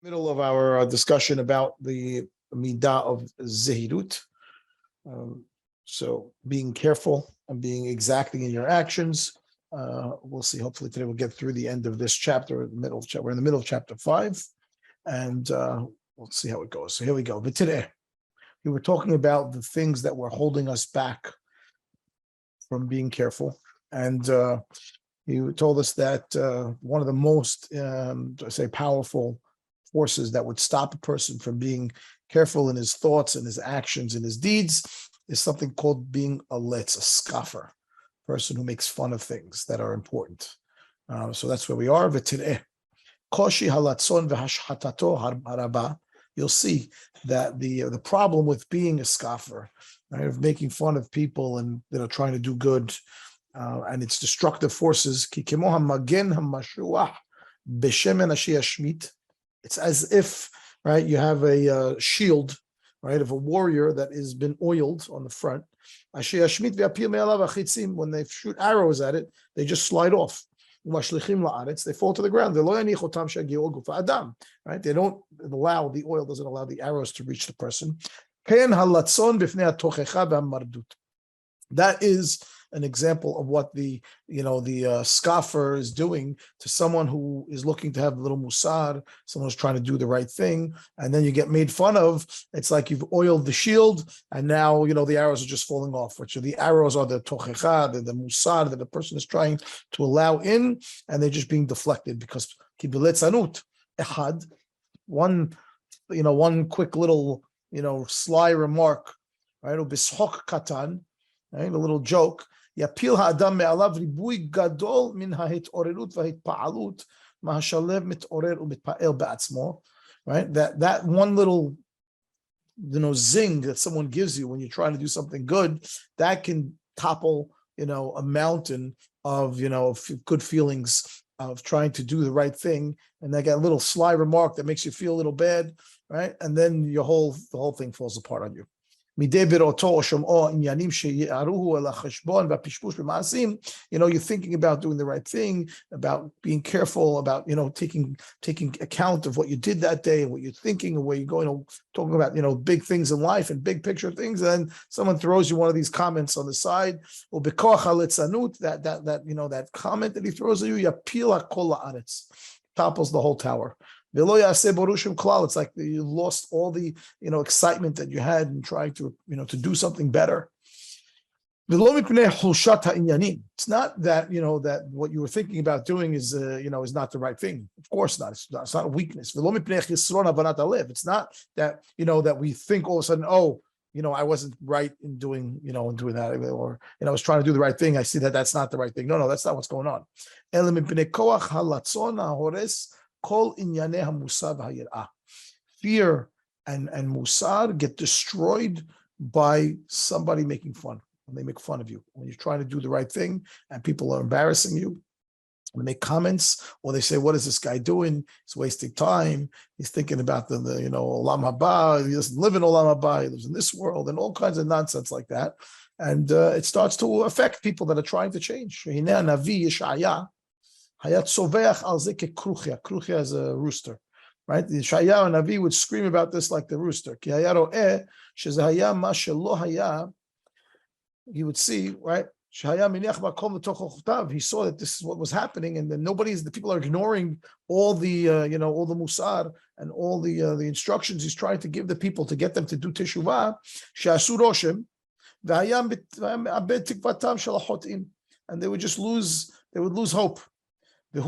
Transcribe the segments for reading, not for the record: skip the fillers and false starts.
Middle of our discussion about the midah of zehirut. So being careful and being exacting in your actions. We'll see. Hopefully today we'll get through the end of this chapter. We're in the middle of chapter 5, and we'll see how it goes. So here we go. But today we were talking about the things that were holding us back from being careful, and he told us that one of the most, powerful forces that would stop a person from being careful in his thoughts and his actions and his deeds is something called being a letz, a scoffer, person who makes fun of things that are important. So that's where we are. V'tireh, koshi halatzon v'hashhatato haraba. You'll see that the problem with being a scoffer, right, of making fun of people and trying to do good, and its destructive forces. Ki kemo hamagen hamashuach b'shemen asher yashmit. It's as if, right, you have a shield, right, of a warrior that has been oiled on the front. When they shoot arrows at it, they just slide off. They fall to the ground. Right? They don't allow, the oil doesn't allow the arrows to reach the person. That is an example of what the scoffer is doing to someone who is looking to have a little musar, someone who's trying to do the right thing, and then you get made fun of. It's like you've oiled the shield, and now the arrows are just falling off. Which are the arrows are the tochecha, the musar that the person is trying to allow in, and they're just being deflected because kibiletzanut ehad. One quick little sly remark, right? Ubishok katan. Right, a little joke. Yapil ha'adam me'alav ribui gadol min ha'hitorerut v'hitpa'alut ma'hashalev mitorer u'mitpa'el ba'atzmo. Right, that one little zing that someone gives you when you're trying to do something good, that can topple a mountain of good feelings of trying to do the right thing, and that little sly remark that makes you feel a little bad, right, and then the whole thing falls apart on you. You're thinking about doing the right thing, about being careful, about taking account of what you did that day and what you're thinking and where you're going, talking about big things in life and big picture things, and then someone throws you one of these comments on the side, or that comment that he throws at you, topples the whole tower. It's like you lost all the excitement that you had in trying to to do something better. It's not that that what you were thinking about doing is is not the right thing. Of course not. It's not a weakness. It's not that that we think all of a sudden, I wasn't right in doing doing that, or I was trying to do the right thing. I see that that's not the right thing. No, that's not what's going on. Fear and musar get destroyed by somebody making fun. When they make fun of you, when you're trying to do the right thing and people are embarrassing you, they make comments, or they say, "What is this guy doing? He's wasting time. He's thinking about the olam haba. He doesn't live in olam haba. He lives in this world," and all kinds of nonsense like that. And it starts to affect people that are trying to change. Kruchia is a rooster, right? The Yesharim and Rabbi would scream about this like the rooster. He would see, right? He saw that this is what was happening, and then the people are ignoring all the all the musar and all the instructions he's trying to give the people to get them to do teshuvah. And they would just lose hope. He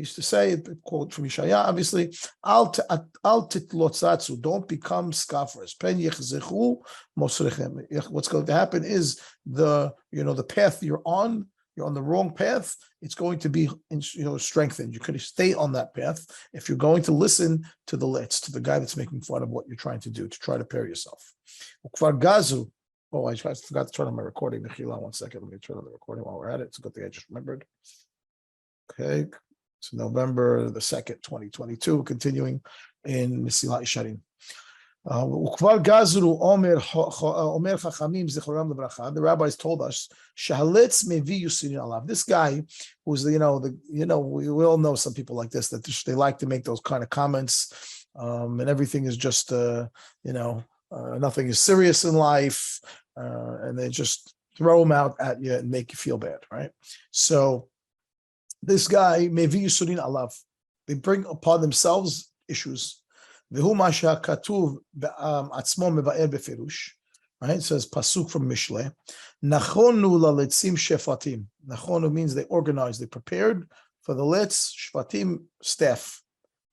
used to say, quote from Yeshaya, obviously, Al titlotzatzu, don't become scoffers. What's going to happen is the path you're on the wrong path. It's going to be strengthened. You could stay on that path if you're going to listen to the guy that's making fun of what you're trying to do, to try to pair yourself. Oh, I forgot to turn on my recording. Mechila, 1 second. Let me turn on the recording while we're at it. It's a good thing I just remembered. Okay. So November the 2nd, 2022, continuing in Mesilat Yesharim. וכבר גזרו אומר חכמים זיכרונם לברכה, the rabbis told us, שהלץ מביא יוסרין עליו. This guy who's, we all know some people like this, that they like to make those kind of comments, and everything is just, nothing is serious in life, and they just throw them out at you and make you feel bad, right? So this guy, מביא יוסרין עליו. They bring upon themselves issues. והוא מה שהכתוב עצמו מבאר בפירוש, right? It says pasuk from Mishle. נכונו ללצים שפטים. נכונו means they organized, they prepared for the letz, shvatim, staff,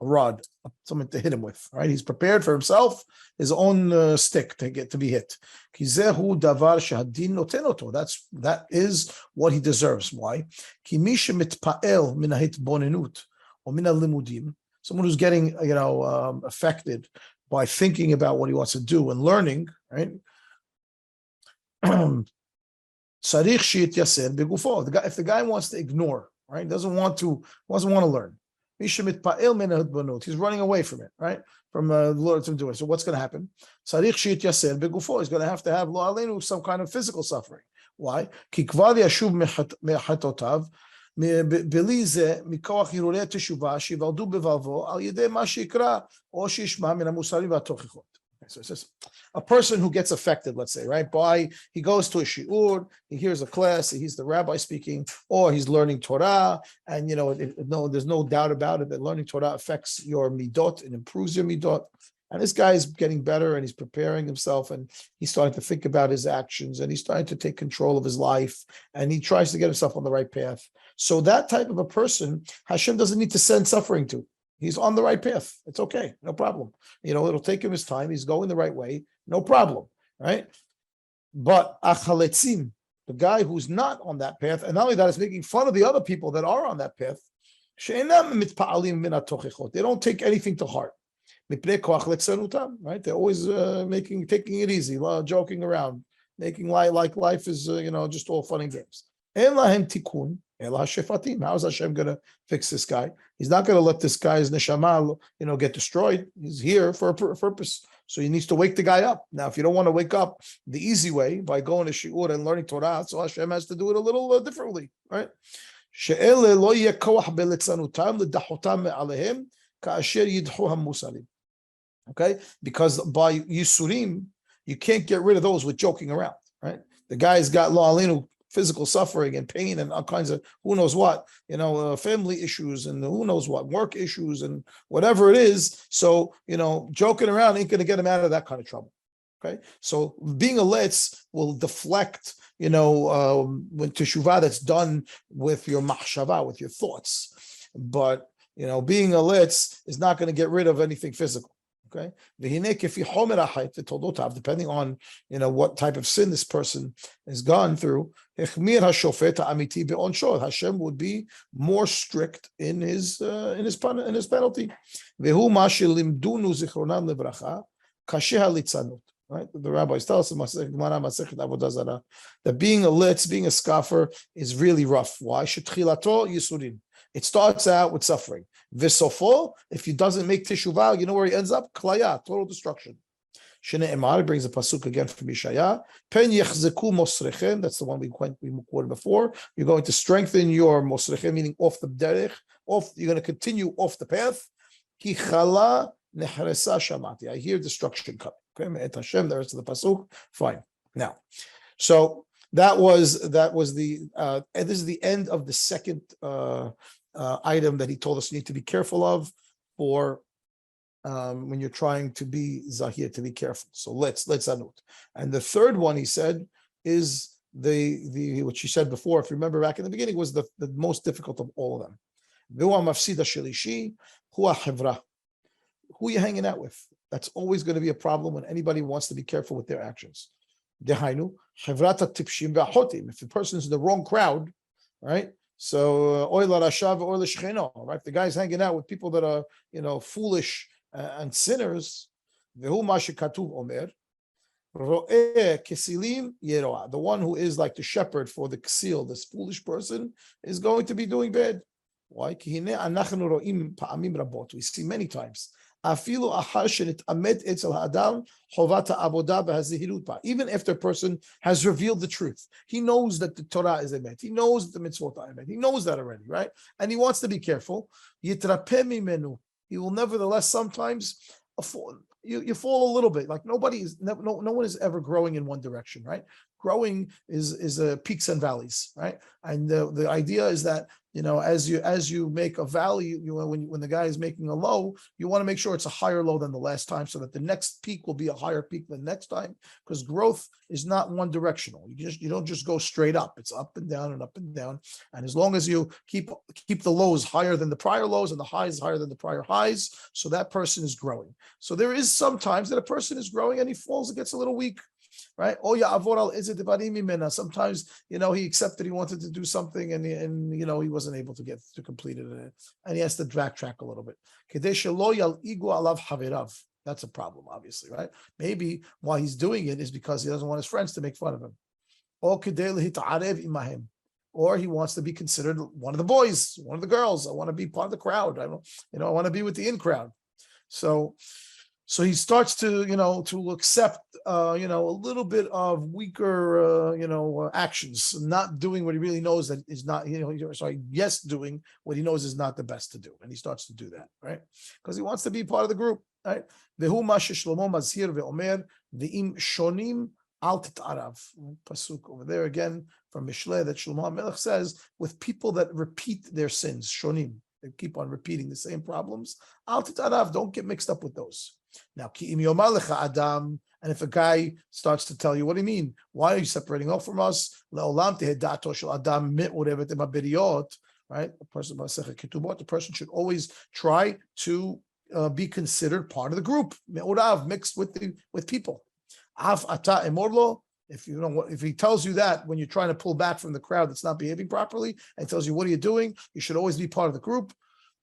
a rod, something to hit him with, right? He's prepared for himself, his own stick to be hit. כי זהו דבר שהדין נותן אותו. That is what he deserves. Why? כי מי שמתפעל מן ההתבוננות או מן הלימודים, someone who's getting, affected by thinking about what he wants to do and learning, right? Tzarich she'ityaser begufo. If the guy wants to ignore, right, doesn't want to learn, he's running away from it, right? From the Lord from doing it. So what's going to happen? Tzarich she'ityaser begufo. He's going to have lo aleinu, some kind of physical suffering. Why? Ki kvar yashuv mechatotav. בלי זה, מכוח הרהורי התשובה, שיוולדו בבלבו, על ידי מה שיקרא, או שישמע מן המוסרים והתוכחות. So it's just a person who gets affected, let's say, right? He goes to a shiur, he hears a class, he hears the rabbi speaking, or he's learning Torah, and there's no doubt about it that learning Torah affects your midot and improves your midot. And this guy is getting better and he's preparing himself and he's starting to think about his actions and he's starting to take control of his life and he tries to get himself on the right path. So that type of a person, Hashem doesn't need to send suffering to. He's on the right path. It's okay. No problem. It'll take him his time. He's going the right way. No problem. Right? But achaletzim, the guy who's not on that path, and not only that, is making fun of the other people that are on that path. They don't take anything to heart. Right? They're always taking it easy, joking around, making like life is just all fun and games. How is Hashem going to fix this guy? He's not going to let this guy's neshama get destroyed. He's here for a purpose. So he needs to wake the guy up. Now, if you don't want to wake up the easy way by going to shiur and learning Torah, so Hashem has to do it a little differently, right? Okay, because by Yisurim, you can't get rid of those with joking around, right? The guy's got lo alinu, physical suffering and pain and all kinds of who knows what, family issues and who knows what, work issues and whatever it is. So, joking around ain't going to get him out of that kind of trouble. Okay, so being a letz will deflect, when teshuvah that's done with your mahshava, with your thoughts. But, being a letz is not going to get rid of anything physical. Okay, depending on what type of sin this person has gone through, Hashem would be more strict in his penalty. Right? The rabbis tell us that being a litz, being a scoffer, is really rough. Why? It starts out with suffering. V'sofo, if he doesn't make teshuvah, you know where he ends up? Klaya, total destruction. Shne'emar brings a pasuk again from Yeshaya. Pen yechzeku mosrechem. That's the one we quoted before. You're going to strengthen your mosrechem, meaning off the derech. You're going to continue off the path. Ki chala nechresa shamati. I hear destruction coming. Okay, Me'et Hashem. The rest of the pasuk. Fine. Now, so that was the. This is the end of the second. Item that he told us you need to be careful of for when you're trying to be zahir, to be careful. So let's anut. And the third one he said is the which he said before, if you remember back in the beginning, was the most difficult of all of them. Who are you hanging out with? That's always going to be a problem when anybody wants to be careful with their actions. If the person's in the wrong crowd, right? So, right? If the guy's hanging out with people that are, foolish and sinners, the one who is like the shepherd for the ksil, this foolish person, is going to be doing bad. Why? We see many times Even after a person has revealed the truth, he knows that the Torah is emet. He knows that the mitzvot are emet. He knows that already, right? And he wants to be careful. He will nevertheless sometimes you fall a little bit. Like no one is ever growing in one direction, right? Growing is peaks and valleys, right? And the idea is that as you make a valley, when the guy is making a low, you want to make sure it's a higher low than the last time, so that the next peak will be a higher peak than the next time. Because growth is not one directional. You don't just go straight up. It's up and down and up and down. And as long as you keep the lows higher than the prior lows and the highs higher than the prior highs, so that person is growing. So there is sometimes that a person is growing and he falls and gets a little weak. Right? Oh yeah, sometimes he accepted he wanted to do something and he wasn't able to get to complete it, and he has to backtrack a little bit. That's a problem, obviously, right? Maybe why he's doing it is because he doesn't want his friends to make fun of him, or he wants to be considered one of the boys, one of the girls. I want to be part of the crowd. I want to be with the in crowd. So he starts to accept a little bit of weaker actions, not doing what he really knows that is not doing what he knows is not the best to do, and he starts to do that, right? Because he wants to be part of the group, right? Pasuk over there again from Mishle that Shlomo HaMelech says, with people that repeat their sins, shonim, they keep on repeating the same problems. Al titarav, don't get mixed up with those. Now, Adam, and if a guy starts to tell you, what do you mean? Why are you separating off from us? Right? The person should always try to be considered part of the group, mixed with people. If he tells you that when you're trying to pull back from the crowd that's not behaving properly, and tells you, what are you doing? You should always be part of the group.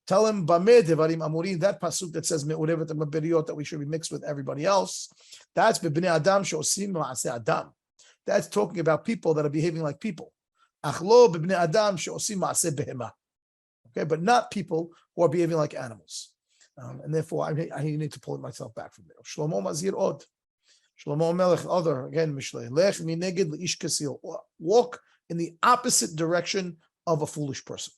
Tell him that pasuk that says that we should be mixed with everybody else. That's b'bnei adam she'osim ma'aseh adam. That's talking about people that are behaving like people. Achlo b'bnei adam she'osim ma'aseh behema. Okay, but not people who are behaving like animals. And therefore, I need to pull myself back from there. Shlomo mazir od. Shlomo Melech other again Mishlei. Lech mineged leish kasil. Walk in the opposite direction of a foolish person.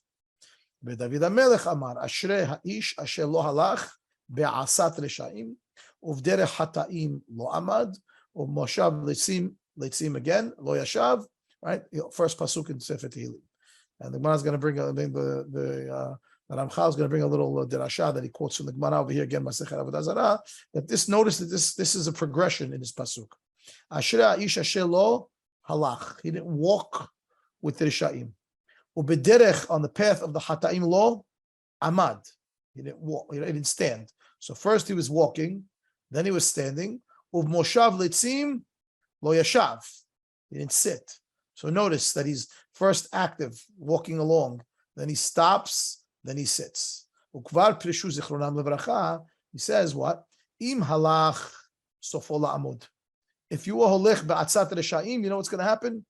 David HaMelech Amar, Ashrei Ha'ish Asher Lo Halach Be'asat Reshaim Uvderech Hata'im Lo Amad Uvmoshav Leitzim again Lo Yashav. Right, first pasuk in Sefer Tehillim, and the Gemara is going to bring the Ramchal is going to bring a little derasha that he quotes from the Gemara over here again. Masechet Avodah Zarah. That notice that this is a progression in this pasuk. Ashrei Ha'ish Asher Lo Halach. He didn't walk with the Reshaim. Ubederech, on the path of the Hata'im law, Amad. He didn't walk, he didn't stand. So first he was walking, then he was standing. Uvmoshav Leitzim Lo Yashav. He didn't sit. So notice that he's first active, walking along, then he stops, then he sits. Ukvar Prishu Zichronam Levracha, he says what? Im halach sofo la'amud. If you are holech be'atzat reshaim, you know what's going to happen?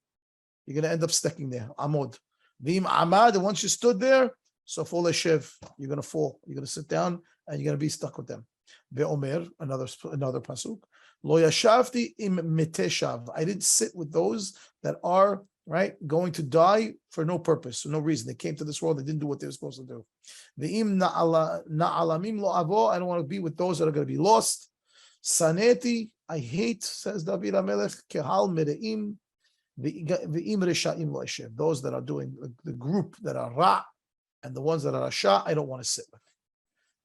You're going to end up sticking there. Amud. V'im amad, and once you stood there, sofo leshev, you're going to fall. You're going to sit down, and you're going to be stuck with them. Ve'omer, another pasuk. Lo yashavti im miteshav. I didn't sit with those that are going to die for no purpose, for no reason. They came to this world, they didn't do what they were supposed to do. Ve'im na'alamim lo avo. I don't want to be with those that are going to be lost. Saneti, I hate, says David HaMelech, kehal mereim. Those that are doing the group that are ra and the ones that are rasha, I don't want to sit with.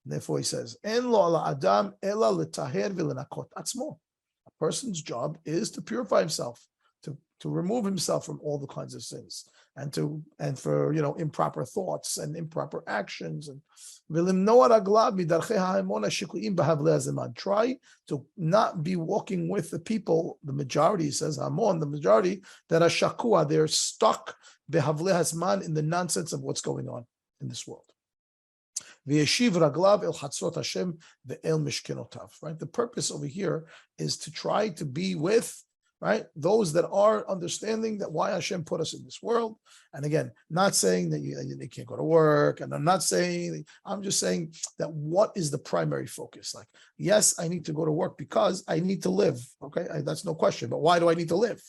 And therefore, he says, "En lo ala adam ela letaher v'lenakot atzmo." A person's job is to purify himself, to remove himself from all the kinds of sins, and for improper thoughts and improper actions, and try to not be walking with the people, the majority, says Hamon, the majority that are shakua, they're stuck behavle hazman, in the nonsense of what's going on in this world. Right? The purpose over here is to try to be with right? Those that are understanding that why Hashem put us in this world. And again, not saying that you can't go to work, and I'm just saying that what is the primary focus? Like, yes, I need to go to work because I need to live. Okay, that's no question. But why do I need to live?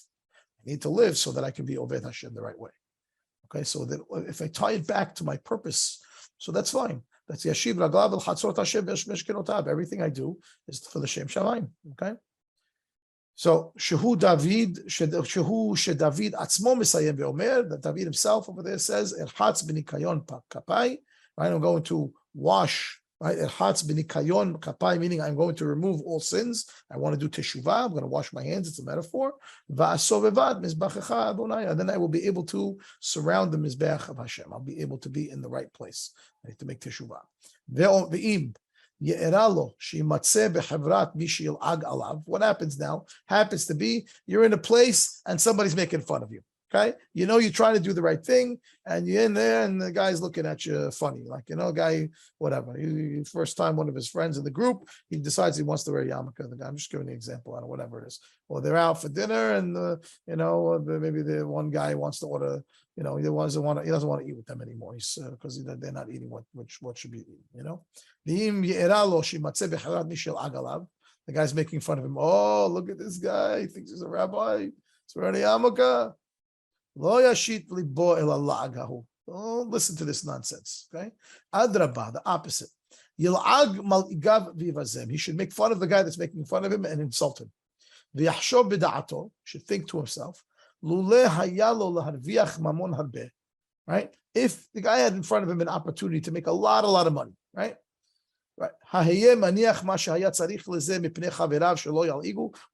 I need to live so that I can be Oved Hashem the right way. Okay, so that if I tie it back to my purpose, so that's fine. That's Yashiv Raglav El Chatzot Hashem Meshkenotav. Everything I do is for the Shem Shamayim. Okay. So Shehu David Atzmo Mesayem Ve'omer, that David himself over there says Erhatz B'nikayon Kapai. Right, I'm going to wash. Right, Erhatz B'nikayon Kapai, meaning I'm going to remove all sins. I want to do teshuvah. I'm going to wash my hands. It's a metaphor. Va'asovevad Mizbachecha Adonai, and then I will be able to surround the Mizbeach of Hashem. I'll be able to be in the right place. I need to make teshuvah. Ve'im. What happens now? Happens to be you're in a place and somebody's making fun of you. Okay, you know you're trying to do the right thing, and you're in there, and the guy's looking at you funny, like guy, whatever. First time one of his friends in the group, he decides he wants to wear a yarmulke. The guy, I'm just giving an example, I don't know, whatever it is. Or they're out for dinner, and maybe the one guy wants to order. He doesn't want to eat with them anymore. He's because they're not eating what should be eaten. The guy's making fun of him. Oh, look at this guy. He thinks he's a rabbi. He's wearing a yarmulke. Don't listen to this nonsense. Okay, Adrabah, the opposite. He should make fun of the guy that's making fun of him and insult him. Should think to himself. Right? If the guy had in front of him an opportunity to make a lot of money, right? Right.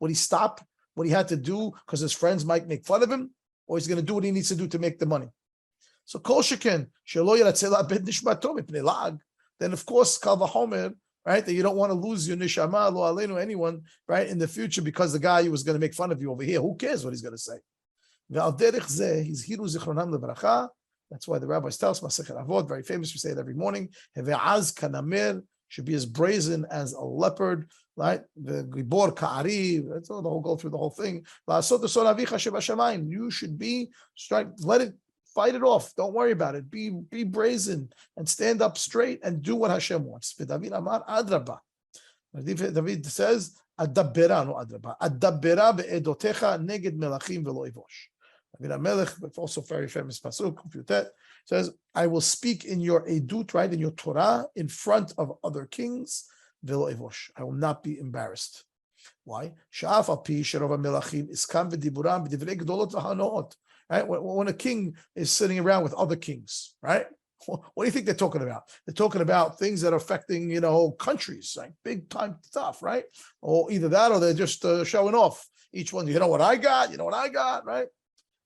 Would he stop what he had to do because his friends might make fun of him, or he's going to do what he needs to do to make the money? So kol sheken shelo yiratzeh bet nishmato mipnei lag. Then of course kal v'chomer, right? That you don't want to lose your neshama lo aleinu anyone, right, in the future because the guy who was going to make fun of you over here. Who cares what he's going to say? Ve'al derech zeh hizhiru zichronam lebracha. That's why the rabbis tell us Masechet Avot, very famous. We say it every morning. Heve'az kanamer, should be as brazen as a leopard, right? The gibor ka'ari. That's all. The whole go through the whole thing. You should be strike. Fight it off. Don't worry about it. Be brazen and stand up straight and do what Hashem wants. David Amar Adraba. David says Adabera no Adraba. Adabera be'edotecha neged melachim velo ivosh. David Melech, but also very famous pasuk, says, I will speak in your edut, right, in your Torah, in front of other kings, velo evosh. I will not be embarrassed. Why? Right? When a king is sitting around with other kings, right? What do you think they're talking about? They're talking about things that are affecting, countries, like big time stuff, right? Or either that, or they're just showing off. Each one, you know what I got, right?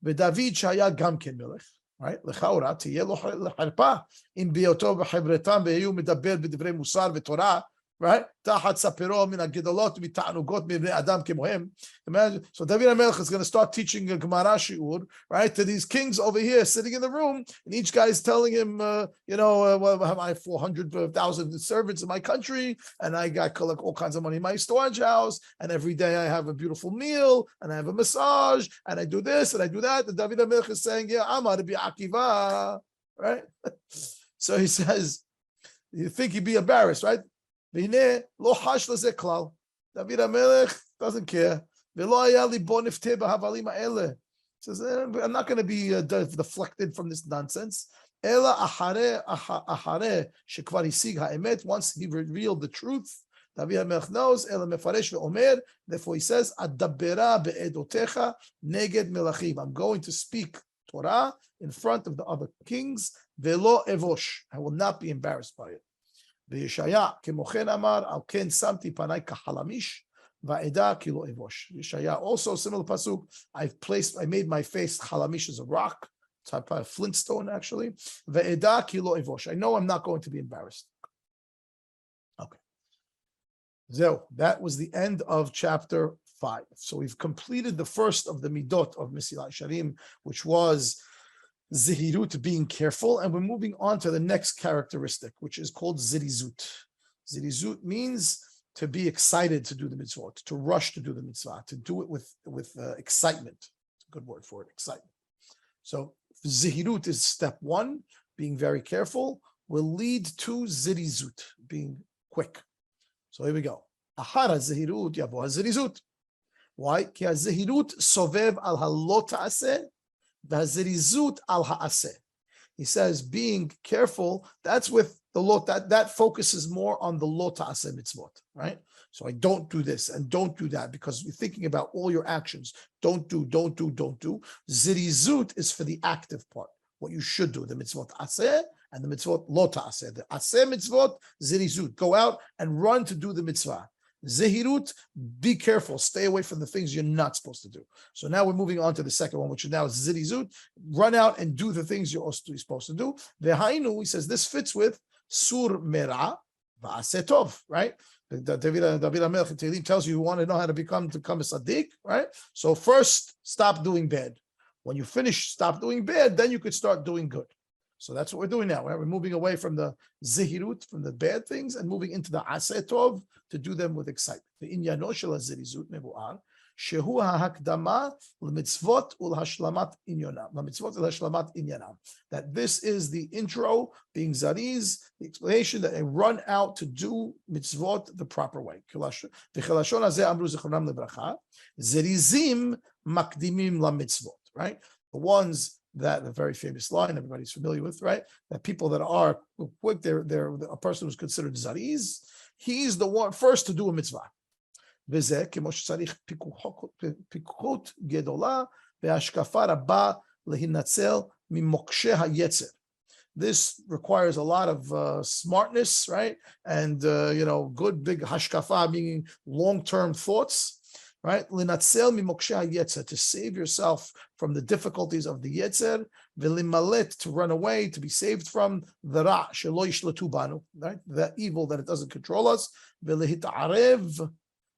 David shaya gam ken melech, right? Lechaura tiyeh lo harpa im biyoto v'chevretam ve'yu medaber b'divrei musar v'torah, right? Tachat sapiro min hagedolot mita'anugot mibnei adam kemohem. Imagine. So David HaMelech is going to start teaching a Gemara shiur, right, to these kings over here sitting in the room, and each guy is telling him, well, I have 400,000 servants in my country, and I got collect all kinds of money in my storage house, and every day I have a beautiful meal, and I have a massage, and I do this and I do that. And David HaMelech is saying, yeah, I'm Rabbi Akiva, right? So he says, you think he'd be embarrassed, right? David HaMelech doesn't care. He says, I'm not going to be deflected from this nonsense. Once he revealed the truth, David HaMelech knows. Therefore he says, I'm going to speak Torah in front of the other kings. I will not be embarrassed by it. Yeshaya also similar pasuk. I made my face halamish as a rock, type of flintstone actually. Ve'eda kilo evosh. I know I'm not going to be embarrassed. Okay. So that was the end of chapter 5. So we've completed the first of the midot of Mesilat Yesharim, which was Zihirut, being careful, and we're moving on to the next characteristic, which is called Zirizut. Zirizut means to be excited to do the mitzvot, to rush to do the mitzvah, to do it with excitement. It's a good word for it, excitement. So zihirut is step one, being very careful, will lead to zirizut, being quick. So here we go. Ahara zihirut yavo zirizut. Why? Ki zihirut sovev al halot ta'aseh, v'zirizut al ha'aseh. He says, being careful, that's with the lot, that focuses more on the lot ta'aseh mitzvot, right? So I don't do this and don't do that because you're thinking about all your actions. Don't do. Zirizut is for the active part, what you should do, the mitzvot aseh and the mitzvot lot ta'aseh. The aseh mitzvot, zirizut, go out and run to do the mitzvah. Zehirut, be careful, stay away from the things you're not supposed to do. So now we're moving on to the second one, which is now zirizut, run out and do the things you're also supposed to do. Vehainu, he says, this fits with sur mera va'aseh tov, right? David HaMelech in Tehillim tells you want to know how to become a tzaddik, right? So first, stop doing bad. When you finish, stop doing bad, then you could start doing good. So that's what we're doing now. Right? We're moving away from the zihirut, from the bad things, and moving into the aseh tov to do them with excitement. The inyano shel zirizut mevu'ar shehu ha'hakdama l'mitzvot u'l'hashlamat inyanam. L'mitzvot u'l'hashlamat inyanam. That this is the intro, being zariz, the explanation that they run out to do mitzvot the proper way. V'chelashon hazeh amru zichronam lebracha zirizim makdimim la'mitzvot. Right, the ones that the very famous line everybody's familiar with, right? That people that are quick, they're a person who's considered zariz. He's the one first to do a mitzvah. וזה כמו שצריך פיקחות גדולה והשקפה רבה להינצל ממוקשי היצר. This requires a lot of smartness, right? And good big hashkafa, meaning long-term thoughts, right? Linatzel mimokshe hayetzer, to save yourself from the difficulties of the yetzer, v'limalet, to run away, to be saved from the ra shelo yishletu banu, right? The evil that it doesn't control us, v'lehitarev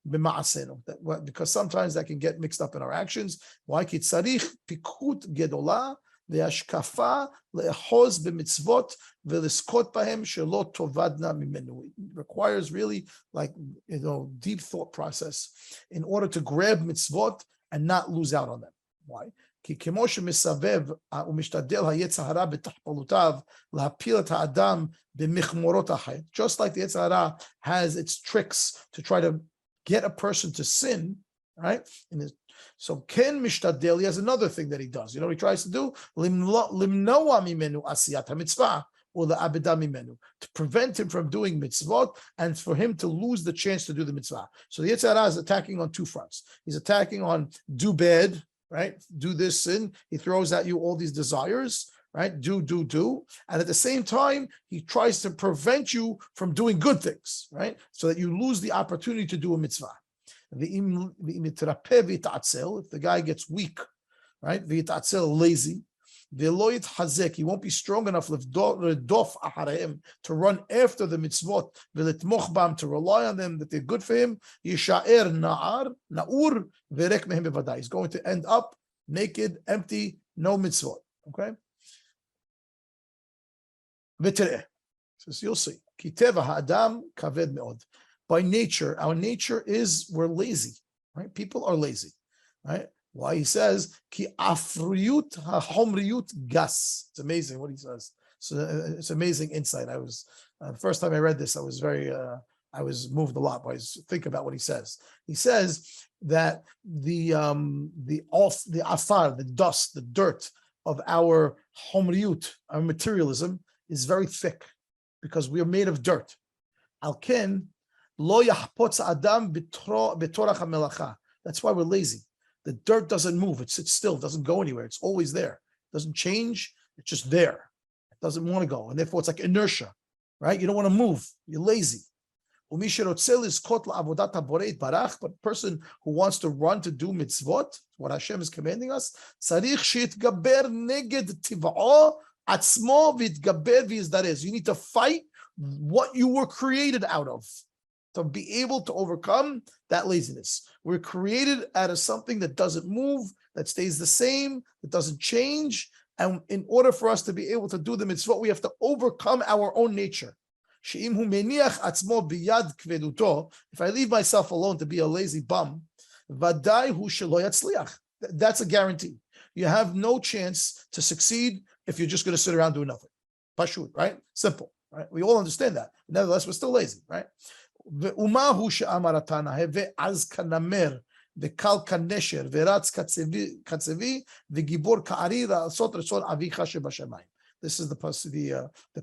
b'ma'asenu, because sometimes that can get mixed up in our actions. Why? Ki tzarich pikut gedola והשקפה לאחוז במצוות ולזכות בהם שלא תאבדנה ממנו. It requires really deep thought process in order to grab mitzvot and not lose out on them. Why? כי כמו שמסבב ומשתדל היצר הרע בתחפלותיו להפיל את האדם במכמורות החטא, just like the יצר הרע has its tricks to try to get a person to sin, right? So Ken Mishtadel, he has another thing that he does. You know what he tries to do? Limnoa mimenu asiyat ha-mitzvah, or the abeda mimenu, to prevent him from doing mitzvot and for him to lose the chance to do the mitzvah. So the Yetzer Hara is attacking on two fronts. He's attacking on do bad, right? Do this sin. He throws at you all these desires, right? Do. And at the same time, he tries to prevent you from doing good things, right? So that you lose the opportunity to do a mitzvah. If the guy gets weak, right? Lazy, he won't be strong enough to run after the mitzvot, to rely on them, that they're good for him. He's going to end up naked, empty, no mitzvot. Okay? So you'll see. By nature, our nature is we're lazy, right? People are lazy, right? Why? He says, ki afriyut ha-homriyut gas. It's amazing what he says. So it's amazing insight. I was the first time I read this, I was moved a lot by think about what he says. He says that the afar, the dust, the dirt of our homriyut, our materialism, is very thick because we are made of dirt. Alken. That's why we're lazy. The dirt doesn't move. It sits still. It doesn't go anywhere. It's always there. It doesn't change. It's just there. It doesn't want to go. And therefore, it's like inertia, right? You don't want to move. You're lazy. But a person who wants to run to do mitzvot, what Hashem is commanding us, you need to fight what you were created out of, to be able to overcome that laziness. We're created out of something that doesn't move, that stays the same, that doesn't change. And in order for us to be able to do the mitzvot, we have to overcome our own nature. If I leave myself alone to be a lazy bum, that's a guarantee. You have no chance to succeed if you're just going to sit around doing nothing. Pashut, right? Simple, right? We all understand that. Nevertheless, we're still lazy, right? וקל כנשר ורץ קצבי וגיבור כארי לעשות רצון אביך שבשמיים. This is the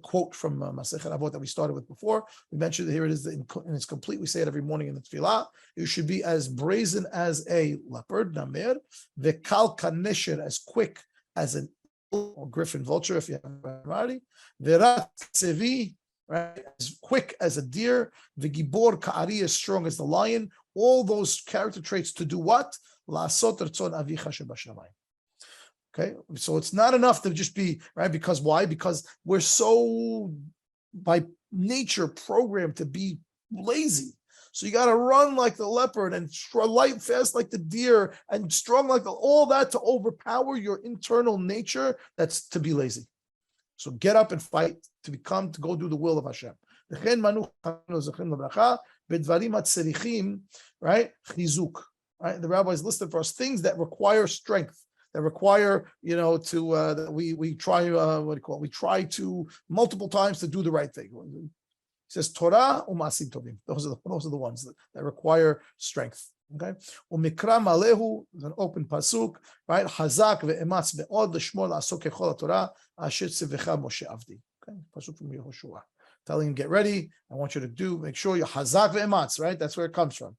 quote from Masechet Avot that we started with before. We mentioned that here it is in its complete. We say it every morning in the tefillah. You should be as brazen as a leopard, namir, v'kal kanesher, as quick as an eagle or griffin vulture, if you haven't already, v'rat tzevi, right, as quick as a deer, v'gibor ka'ari, as strong as the lion. All those character traits to do what? La'asot ratzon avicha shebashamayim. Okay, so it's not enough to just be, right? Because why? Because we're so by nature programmed to be lazy. So you got to run like the leopard and light fast like the deer and strong like all that to overpower your internal nature. That's to be lazy. So get up and fight to go do the will of Hashem. Right? Chizuk. Right? The rabbis listed for us things that require strength, that require, that we try, we try to multiple times to do the right thing. He says Torah u'masim tovim. Those are the ones that require strength. Okay. Umikra malehu is an open pasuk, right? Hazak ve'ematz be'od l'shmor la'asok kechol Torah asher tzivecha Moshe avdi. Okay, pasuk from Yehoshua, telling him, get ready. I want you to make sure you're hazak ve'ematz, right? That's where it comes from.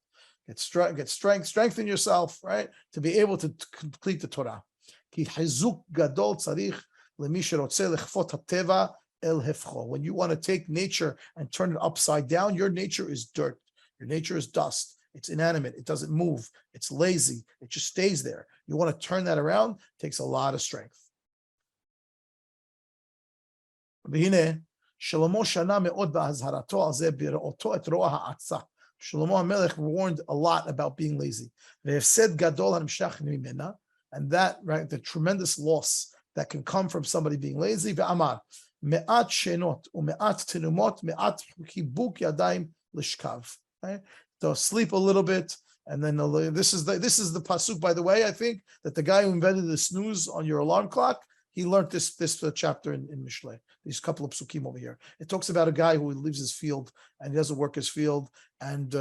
Get strength, strengthen yourself, right? To be able to complete the Torah. Ki hizuk gadol tzarich lemi sherotzeh lechfot hateva el hefcho. When you want to take nature and turn it upside down, your nature is dirt. Your nature is dust. It's inanimate. It doesn't move. It's lazy. It just stays there. You want to turn that around, it takes a lot of strength. Shlomo shana me'od ba'azharato al zeh bira'oto et ro'a ha'atza. Shlomo HaMelech warned a lot about being lazy. Ve'hefsed gadol hanimshach mimena, and that, right, the tremendous loss that can come from somebody being lazy. Ve'amar me'at shenot u'me'at tenumot me'at hibuk yadayim lishkav. Right? So sleep a little bit, and then this is the pasuk, by the way, I think, that the guy who invented the snooze on your alarm clock, he learned this chapter in Mishlei. These couple of psukim over here. It talks about a guy who leaves his field and he doesn't work his field, and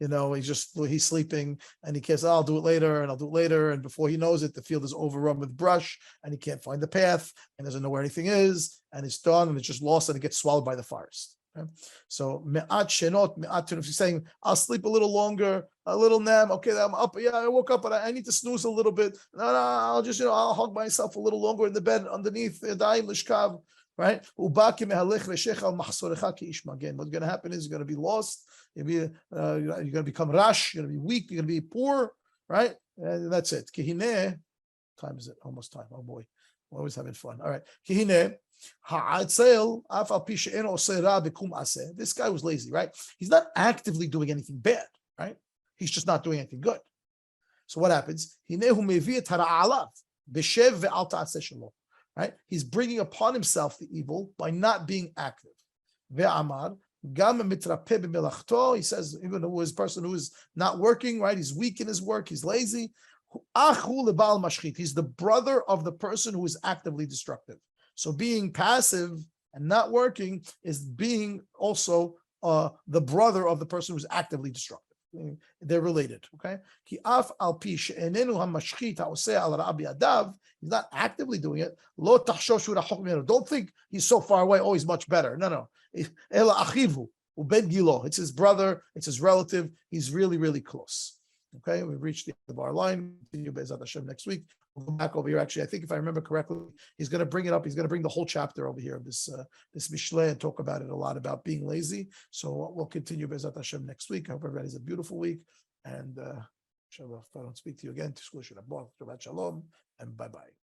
he's sleeping, and he says, I'll do it later, and I'll do it later, and before he knows it, the field is overrun with brush, and he can't find the path, and doesn't know where anything is, and it's done, and it's just lost, and it gets swallowed by the forest. Okay? So me'at shenot, me'at tenumot. If you're saying, I'll sleep a little longer, a little nap, okay, I'm up, yeah, I woke up, but I need to snooze a little bit. No, I'll just, I'll hug myself a little longer in the bed underneath, daim lishkav, right? What's going to happen is you're going to be lost, you're going to become rash, you're going to be weak, you're going to be poor, right? And that's it. Kihine, time is it? Almost time. Oh boy, we're always having fun. All right. Kihine. This guy was lazy, right? He's not actively doing anything bad, right? He's just not doing anything good. So what happens? Right? He's bringing upon himself the evil by not being active. He says, even though his person who is not working, right? He's weak in his work, he's lazy. He's the brother of the person who is actively destructive. So being passive and not working is being also the brother of the person who's actively destructive. They're related, okay? He's not actively doing it. Don't think he's so far away, oh, he's much better. No. It's his brother, it's his relative. He's really, really close. Okay, we've reached the end of our line. Continue Be'ezrat Hashem next week. We'll go back over here. Actually, I think if I remember correctly, he's going to bring it up. He's going to bring the whole chapter over here of this Mishlei and talk about it a lot, about being lazy. So we'll continue Be'ezrat Hashem next week. I hope everybody has a beautiful week. And if I don't speak to you again, Shabbat Shalom and bye-bye.